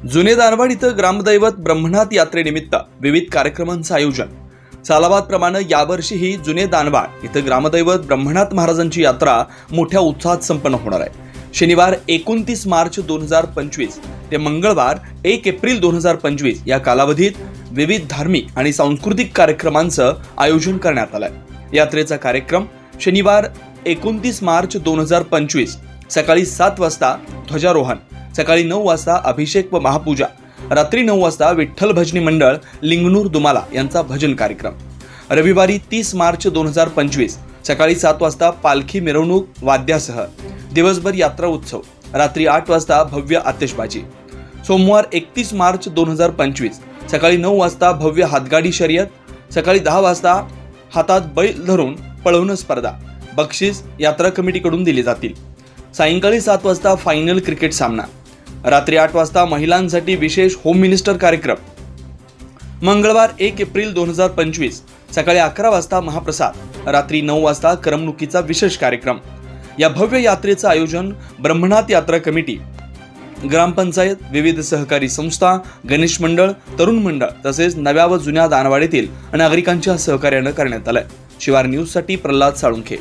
जुने दानवाड इथं ग्रामदैवत ब्रह्मनाथ यात्रेनिमित्त विविध कार्यक्रमांचं आयोजन। सालाबाद प्रमाणे यावर्षीही जुने दानवाड इथं ग्रामदैवत ब्रह्मनाथ महाराजांची यात्रा मोठ्या उत्साहात संपन्न होणार आहे। शनिवार 29 मार्च 2025 ते मंगळवार 1 एप्रिल 2025 या कालावधीत विविध धार्मिक आणि सांस्कृतिक कार्यक्रमांचं आयोजन करण्यात आलंय। यात्रेचा कार्यक्रम शनिवार 29 मार्च 2025 सकाळी 7 वाजता ध्वजारोहण, सकाळी 9 वाजता अभिषेक व महापूजा, रात्री 9 वाजता विठ्ठल भजनी मंडळ लिंगनूर दुमाला यांचा भजन कार्यक्रम। रविवारी 30 मार्च 2025 सकाळी 7 वाजता पालखी मिरवणूक वाद्यासह दिवसभर यात्रा उत्सव, रात्री 8 वाजता भव्य आतिषबाजी। सोमवार 31 मार्च 2025 सकाळी 9 वाजता भव्य हातगाडी शर्यत, सकाळी 10 वाजता हातात बैल धरून पळवणं स्पर्धा बक्षीस यात्रा कमिटीकडून दिली जातील। सायंकाळी 7 वाजता फायनल क्रिकेट सामना, रात्री 8 वाजता महिलांसाठी विशेष होम मिनिस्टर कार्यक्रम। मंगळवार 1 एप्रिल 2025 सकाळी 11 वाजता महाप्रसाद, रात्री 9 वाजता करमणुकीचा विशेष कार्यक्रम। या भव्य यात्रेचं आयोजन ब्रह्मनाथ यात्रा कमिटी, ग्रामपंचायत, विविध सहकारी संस्था, गणेश मंडळ, तरुण मंडळ तसेच नव्या व जुन्या दानवाडीतील नागरिकांच्या सहकार्यानं करण्यात आलंय। शिवार न्यूज साठी प्रल्हाद साळुंखे।